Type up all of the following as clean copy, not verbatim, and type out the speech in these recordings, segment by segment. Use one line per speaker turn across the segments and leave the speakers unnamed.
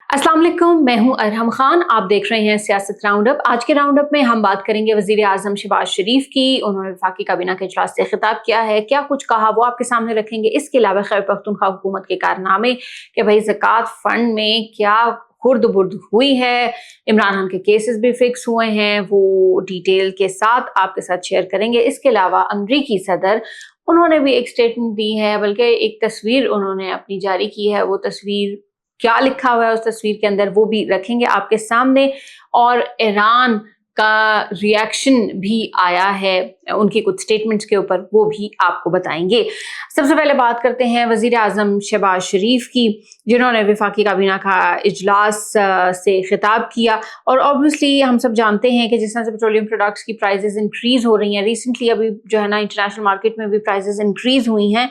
अस्सलाम वालेकुम, मैं हूं अरहम खान। आप देख रहे हैं सियासत राउंड अप। आज के राउंड अप में हम बात करेंगे वजीर आजम शहबाज शरीफ की। उन्होंने वफाकी काबीना के इजलास से खिताब किया है, क्या कुछ कहा वो आपके सामने रखेंगे। इसके अलावा खैबर पख्तूनख्वा हुकूमत के कारनामे कि भाई ज़कात फंड में क्या खुर्द बुर्द हुई है, इमरान खान के केसेस भी फिक्स हुए हैं, वो डिटेल के साथ आपके साथ शेयर करेंगे। इसके अलावा अमरीकी सदर उन्होंने भी एक स्टेटमेंट दी है, बल्कि एक तस्वीर उन्होंने अपनी जारी की है। वो तस्वीर क्या लिखा हुआ है उस तस्वीर के अंदर वो भी रखेंगे आपके सामने। और ईरान का रिएक्शन भी आया है उनकी कुछ स्टेटमेंट्स के ऊपर, वो भी आपको बताएंगे। सबसे पहले बात करते हैं वजीर आजम शहबाज शरीफ की, जिन्होंने वफाकी काबीना का इजलास से खिताब किया। और ऑब्वियसली हम सब जानते हैं कि जिस तरह से पेट्रोलियम प्रोडक्ट्स की प्राइसेस इंक्रीज हो रही हैं, रिसेंटली अभी जो है ना इंटरनेशनल मार्केट में भी प्राइसेस इंक्रीज हुई हैं,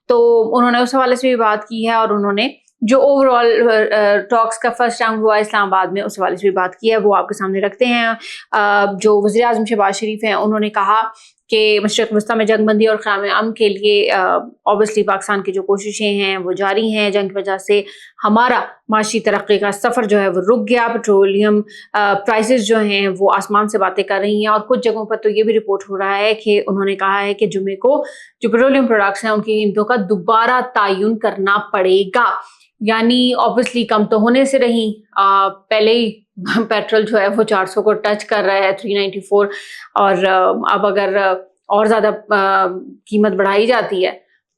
तो उन्होंने उस हवाले से भी बात की है। और उन्होंने जो ओवरऑल टॉक्स का फर्स्ट राउंड हुआ इस्लामाबाद में, उस हवाले से भी बात की है, वो आपके सामने रखते हैं। जो वज़ीर आज़म शहबाज शरीफ हैं, उन्होंने कहा कि मशरिक़ वस्ता में जंगबंदी और क़याम अमन के लिए ऑब्वियसली पाकिस्तान की जो कोशिशें हैं वो जारी हैं। जंग की वजह से हमारा माशी तरक्की का सफ़र जो है वो रुक गया। पेट्रोलियम प्राइसेस जो हैं वो आसमान से बातें कर रही हैं। और कुछ जगहों पर तो ये भी रिपोर्ट हो रहा है कि उन्होंने कहा है कि जुमे को जो पेट्रोलियम प्रोडक्ट्स हैं उनकी कीमतों का दोबारा तयन करना पड़ेगा। यानी ऑब्वियसली कम तो होने से रही, पहले ही पेट्रोल जो है वो 400 को टच कर रहा है, 394, और अब अगर और ज़्यादा कीमत बढ़ाई जाती है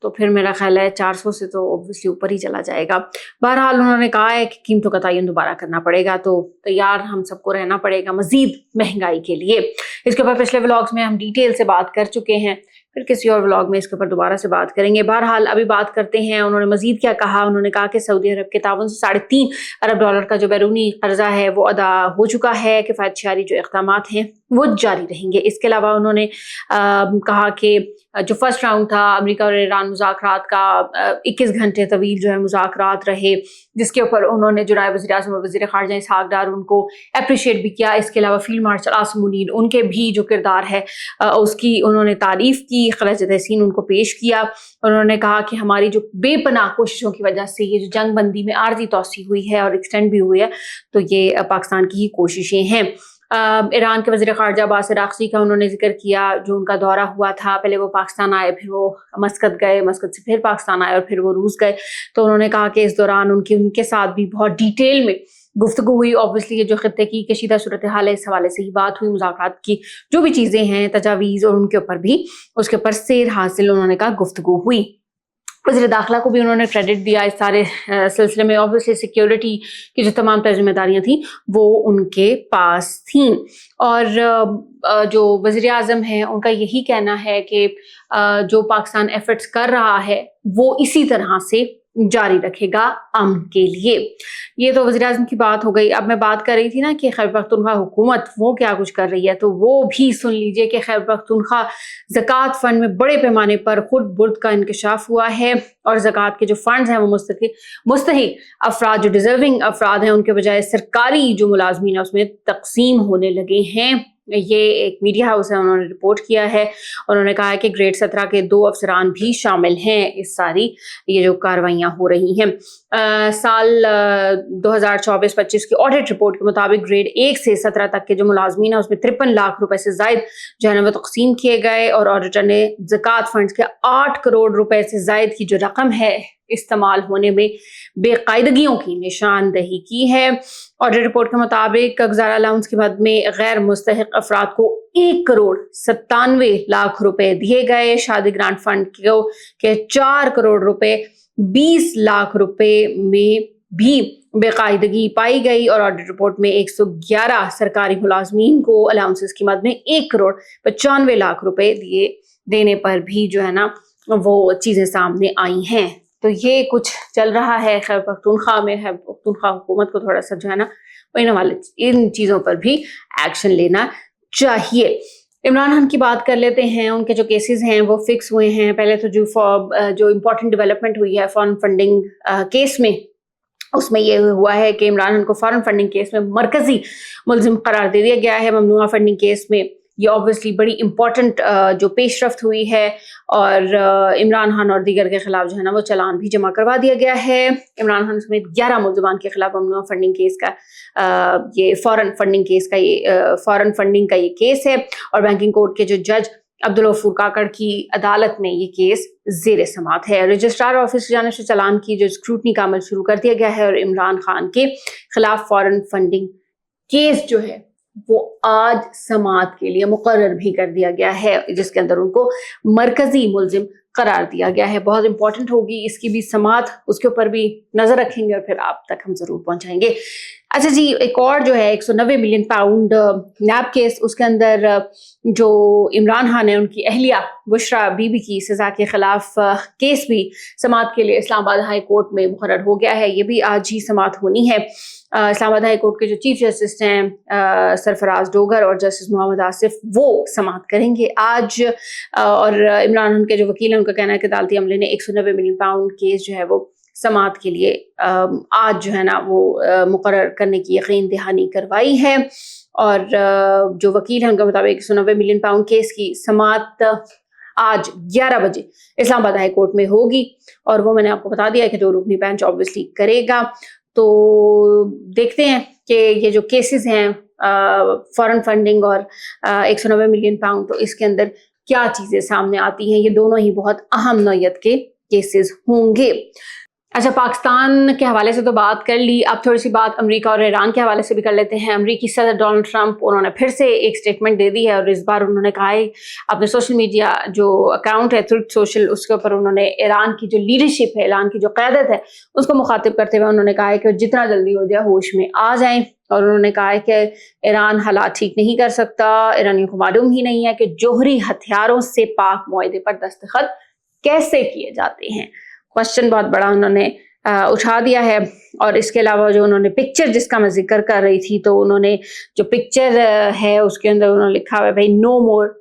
तो फिर मेरा ख्याल है 400 से तो ऑब्वियसली ऊपर ही चला जाएगा। बहरहाल उन्होंने कहा है कि कीमतों का तयन दोबारा करना पड़ेगा, तो तैयार हम सबको रहना पड़ेगा मज़ीद महंगाई के लिए। इसके ऊपर पिछले व्लॉग्स में हम डिटेल से बात कर चुके हैं, फिर किसी और व्लॉग में इसके ऊपर दोबारा से बात करेंगे। बहरहाल अभी बात करते हैं उन्होंने मजीद क्या कहा। उन्होंने कहा कि सऊदी अरब के ताउन से $3.5 अरब का जो बैरूनी कर्जा है वो अदा हो चुका है, किफ़ायतशारी जो इक़दामात हैं वो जारी रहेंगे। इसके अलावा उन्होंने कहा कि जो फर्स्ट राउंड था अमेरिका और ईरान मुज़ाकरात का, 21 घंटे तवील जो है मुज़ाकरात रहे, जिसके ऊपर उन्होंने जो नायब वज़ीर आज़म और वज़ीर ख़ारजा इसहाक़ डार उनको अप्रिशिएट भी किया। इसके अलावा फील्ड मार्शल आसिम मुनीर, उनके भी जो किरदार है उसकी उन्होंने तारीफ़ की, ख़राज तहसीन उनको पेश किया। उन्होंने कहा कि हमारी जो बेपनाह कोशिशों की वजह से ये जो जंग बंदी में आर्जी तोसी हुई है और एक्सटेंड भी हुई है, तो ये पाकिस्तान की ही कोशिशें हैं। ईरान के वज़ीर ख़ारजा अब्बास अराग़ची का उन्होंने जिक्र किया, जो उनका दौरा हुआ था। पहले वो पाकिस्तान आए, फिर वो मस्कत गए, मस्कत से फिर पाकिस्तान आए और फिर वो रूस गए। तो उन्होंने कहा कि इस दौरान उनके साथ भी बहुत डिटेल में गुफ्तगू हुई। ऑब्वियसली ये जो खित्ते की कशीदा सूरत हाल है, इस हवाले से ही बात हुई। मुज़ाकरात की जो भी चीज़ें हैं, तजावीज़ और उनके ऊपर भी उसके ऊपर सेर हासिल उन्होंने कहा गुफ्तगू हुई। वज़ीर दाखिला को भी उन्होंने क्रेडिट दिया इस सारे सिलसिले में। ऑब्वियसली सिक्योरिटी की जो तमाम जिम्मेदारियां थी वो उनके पास थी। और जो वज़ीर आज़म हैं उनका यही कहना है कि जो पाकिस्तान एफर्ट्स कर रहा है वो इसी तरह से जारी रखेगा अमन के लिए। ये तो वज़ीर आज़म की बात हो गई। अब मैं बात कर रही थी ना कि खैबर पख्तूनख्वा हुकूमत वो क्या कुछ कर रही है, तो वो भी सुन लीजिए कि खैबर पख्तूनख्वा ज़कात फ़ंड में बड़े पैमाने पर खुर्द बुर्द का इंकशाफ हुआ है। और ज़कात के जो फ़ंड्स हैं वो मुस्तहिक अफराद, जो डिज़र्विंग अफराद हैं, उनके बजाय सरकारी जो मुलाजमीन है उसमें तकसीम होने लगे हैं। ये एक मीडिया हाउस है, उन्होंने रिपोर्ट किया है। उन्होंने कहा है कि ग्रेड 17 के 2 अफसरान भी शामिल हैं इस सारी ये जो कार्रवाइयाँ हो रही हैं। साल 2024-25 की ऑडिट रिपोर्ट के मुताबिक ग्रेड 1 से 17 तक के जो मुलाजमीन है उसमें 53 लाख रुपए से जायद जो है ना वो तकसीम किए गए। और ऑडिटर ने ज़कात फंड्स के 8 करोड़ रुपए से जायद की जो रकम है इस्तेमाल होने में बेकायदगियों की निशानदही की है। ऑडिट रिपोर्ट के मुताबिक गुज़ारा अलाउंस की मद में गैर मुस्तहिक अफराद को 1 करोड़ 97 लाख रुपए दिए गए। शादी ग्रांट फंड को के 4 करोड़ रुपए 20 लाख रुपए में भी बेकायदगी पाई गई। और ऑडिट रिपोर्ट में 111 सरकारी मुलाजमीन को अलाउंसेस की मद में 1 करोड़ 95 लाख रुपए देने पर भी जो है ना वो चीज़ें सामने आई हैं। तो ये कुछ चल रहा है खैबर पख्तूनख्वा में। खैबर पख्तूनख्वा हुकूमत को थोड़ा सा जो है ना इन चीज़ों पर भी एक्शन लेना चाहिए। इमरान खान की बात कर लेते हैं। उनके जो केसेस हैं वो फिक्स हुए हैं। पहले तो जो इम्पोर्टेंट डेवलपमेंट हुई है फॉरेन फंडिंग केस में, उसमें यह हुआ है कि इमरान खान को फॉरेन फंडिंग केस में मरकजी मुलजिम करार दे दिया गया है। ममनुआ फंडिंग केस में ये ऑब्वियसली बड़ी इम्पॉर्टेंट जो पेशरफ्त हुई है और इमरान खान और दीगर के खिलाफ जो है ना वो चालान भी जमा करवा दिया गया है। इमरान खान समेत 11 मुल्ज़िमान के खिलाफ ममनुआ फंडिंग केस का ये फॉरेन फंडिंग का ये केस है और बैंकिंग कोर्ट के जो जज अब्दुल गफूर काकड़ की अदालत में ये केस ज़ेर समाअत है। रजिस्ट्रार ऑफिस की जानिब से चालान की जो स्क्रूटनी का अमल शुरू कर दिया गया है और इमरान खान के खिलाफ फॉरेन फंडिंग केस जो है वो आज समाअत के लिए मुकर्रर भी कर दिया गया है, जिसके अंदर उनको मरकजी मुल्जिम करार दिया गया है। बहुत इंपॉर्टेंट होगी इसकी भी समाअत, उसके ऊपर भी नजर रखेंगे और फिर आप तक हम जरूर पहुंचाएंगे। अच्छा जी, एक और जो है 190 मिलियन पाउंड नैब केस, उसके अंदर जो इमरान खान है उनकी अहलिया बुशरा बीबी की सजा के खिलाफ केस भी समाअत के लिए इस्लामाबाद हाई कोर्ट में मुकर्रर हो गया है। ये भी आज ही समाअत होनी है। इस्लामाबाद हाई कोर्ट के जो चीफ जस्टिस हैं सरफराज डोगर और जस्टिस मोहम्मद आसिफ, वो समाअत करेंगे आज। और इमरान खान के जो वकील हैं उनका कहना है कि अदालती अमले ने 190 मिलियन पाउंड केस जो है वो समाअत के लिए आज जो है ना वो मुकर्रर करने की यकीन दहानी करवाई है। और जो वकील हैं उनके मुताबिक 190 मिलियन पाउंड केस की समाअत आज 11 बजे इस्लामाबाद हाई कोर्ट में होगी और वो मैंने आपको बता दिया है कि 2 रुकनी बेंच ऑब्वियसली करेगा। तो देखते हैं कि ये जो केसेस हैं फॉरेन फंडिंग और 190 मिलियन पाउंड, तो इसके अंदर क्या चीजें सामने आती हैं। ये दोनों ही बहुत अहम नौयत के केसेस होंगे। अच्छा, पाकिस्तान के हवाले से तो बात कर ली, अब थोड़ी सी बात अमेरिका और ईरान के हवाले से भी कर लेते हैं। अमेरिकी सदर डोनाल्ड ट्रंप, उन्होंने फिर से एक स्टेटमेंट दे दी है और इस बार उन्होंने कहा है अपने सोशल मीडिया जो अकाउंट है ट्रुथ सोशल, उसके ऊपर उन्होंने ईरान की जो लीडरशिप है, ईरान की जो क़यादत है, उसको मुखातिब करते हुए उन्होंने कहा है कि जितना जल्दी हो जाए होश में आ जाएं। और उन्होंने कहा है कि ईरान हालात ठीक नहीं कर सकता, ईरानियों को मालूम ही नहीं है कि जोहरी हथियारों से पाक मुआहदे पर दस्तखत कैसे किए जाते हैं। क्वेश्चन बहुत बड़ा उन्होंने उठा दिया है। और इसके अलावा जो उन्होंने पिक्चर जिसका मैं जिक्र कर रही थी, तो उन्होंने जो पिक्चर है उसके अंदर उन्होंने लिखा हुआ है भाई नो मोर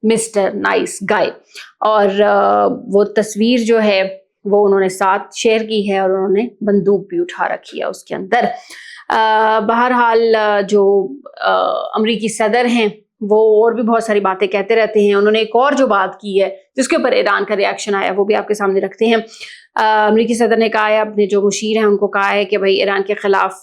मिस्टर नाइस गाय, और वो तस्वीर जो है वो उन्होंने साथ शेयर की है और उन्होंने बंदूक भी उठा रखी है उसके अंदर। बहरहाल जो अमरीकी सदर हैं वो और भी बहुत सारी बातें कहते रहते हैं। उन्होंने एक और जो बात की है जिसके ऊपर ईरान का रिएक्शन आया वो भी आपके सामने रखते हैं। अमरीकी सदर ने कहा है, अपने जो मुशीर हैं उनको कहा है कि भाई ईरान के खिलाफ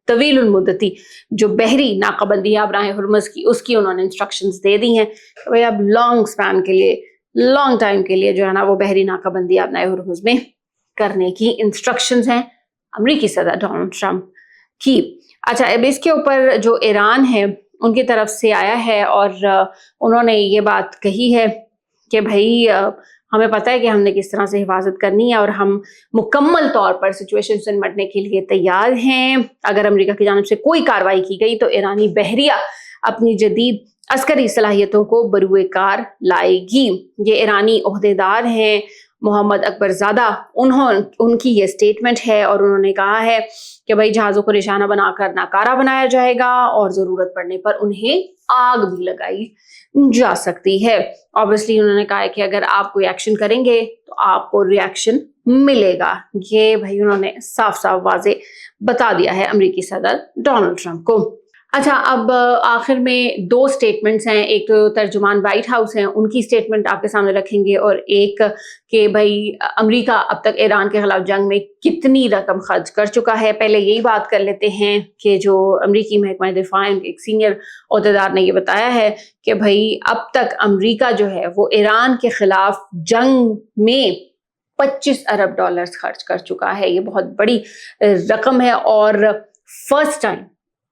तवील मुद्दती जो बहरी नाकाबंदी है बराह हुर्मुज़ की, उसकी उन्होंने इंस्ट्रक्शंस दे दी हैं। तो भाई अब लॉन्ग स्पैन के लिए, लॉन्ग टाइम के लिए जो है ना वो बहरी नाकाबंदी बराह हुर्मुज़ में करने की इंस्ट्रक्शंस हैं अमरीकी सदर डोनाल्ड ट्रंप की। अच्छा, अब इसके ऊपर जो ईरान है उनकी तरफ से आया है और उन्होंने ये बात कही है कि भाई हमें पता है कि हमने किस तरह से हिफाजत करनी है और हम मुकम्मल तौर पर सिचुएशन से निपटने के लिए तैयार हैं। अगर अमेरिका की जानिब से कोई कार्रवाई की गई तो ईरानी बहरिया अपनी जदीद अस्करी सलाहियतों को बरूए कार लाएगी। ये ईरानी ओहदेदार हैं मोहम्मद अकबरजादा, उनकी ये स्टेटमेंट है और उन्होंने कहा है कि भाई जहाज़ों को निशाना बनाकर नाकारा बनाया जाएगा और ज़रूरत पड़ने पर उन्हें आग भी लगाई जा सकती है। ऑब्वियसली उन्होंने कहा है कि अगर आप कोई एक्शन करेंगे तो आपको रिएक्शन मिलेगा। ये भाई उन्होंने साफ साफ वाजे बता दिया है अमेरिकी सदर डोनाल्ड ट्रंप को। अच्छा, अब आखिर में 2 स्टेटमेंट्स हैं। एक तो तर्जुमान व्हाइट हाउस हैं, उनकी स्टेटमेंट आपके सामने रखेंगे, और एक कि भाई अमेरिका अब तक ईरान के खिलाफ जंग में कितनी रकम खर्च कर चुका है। पहले यही बात कर लेते हैं कि जो अमेरिकी महकमा दिफा एक सीनियर ओहदेदार ने ये बताया है कि भाई अब तक अमेरिका जो है वो ईरान के खिलाफ जंग में 25 अरब डॉलर्स खर्च कर चुका है। ये बहुत बड़ी रकम है और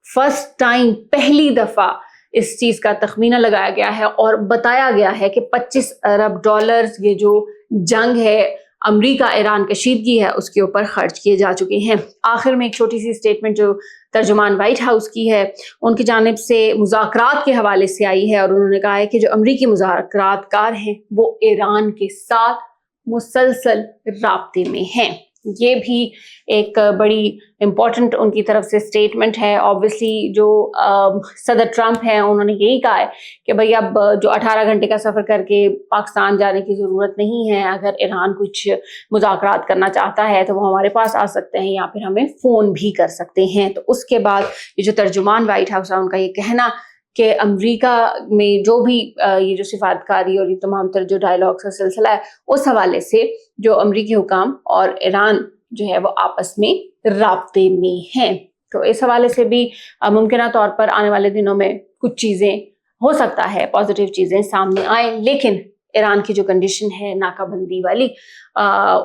फर्स्ट टाइम पहली दफा इस चीज का तखमीना लगाया गया है और बताया गया है कि 25 अरब डॉलर्स ये जो जंग है अमेरिका ईरान कशीदगी है उसके ऊपर खर्च किए जा चुके हैं। आखिर में एक छोटी सी स्टेटमेंट जो तर्जुमान व्हाइट हाउस की है उनकी जानिब से मुज़ाकरात के हवाले से आई है और उन्होंने कहा है कि जो अमेरिकी मुज़ाकरातकार हैं वो ईरान के साथ मुसलसल राब्ते में हैं। ये भी एक बड़ी इम्पॉर्टेंट उनकी तरफ से स्टेटमेंट है। ऑब्वियसली जो सदर ट्रंप हैं उन्होंने यही कहा है कि भाई अब जो 18 घंटे का सफ़र करके पाकिस्तान जाने की ज़रूरत नहीं है। अगर ईरान कुछ मुज़ाकरात करना चाहता है तो वो हमारे पास आ सकते हैं या फिर हमें फ़ोन भी कर सकते हैं। तो उसके बाद ये जो तर्जुमान व्हाइट हाउस है उनका ये कहना کہ امریکہ میں جو بھی یہ جو سفارتکاری اور یہ تمام تر جو ڈائیلاگس کا سلسلہ ہے اس حوالے سے جو امریکی حکام اور ایران جو ہے وہ آپس میں رابطے میں ہیں. تو اس حوالے سے بھی ممکنہ طور پر آنے والے دنوں میں کچھ چیزیں ہو سکتا ہے پازیٹیو چیزیں سامنے آئیں، لیکن ایران کی جو کنڈیشن ہے ناکہ بندی والی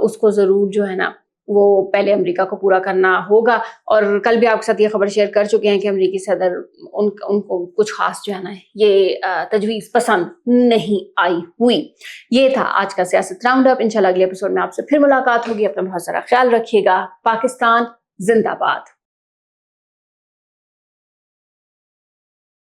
اس کو ضرور جو ہے نا وہ پہلے امریکہ کو پورا کرنا ہوگا. اور کل بھی آپ کے ساتھ یہ خبر شیئر کر چکے ہیں کہ امریکی صدر ان کو کچھ خاص جو ہے نا یہ تجویز پسند نہیں آئی ہوئی. یہ تھا آج کا سیاست راؤنڈ اپ. انشاءاللہ اگلے ایپیسوڈ میں آپ سے پھر ملاقات ہوگی. اپنا بہت سارا خیال رکھیے گا. پاکستان زندہ باد.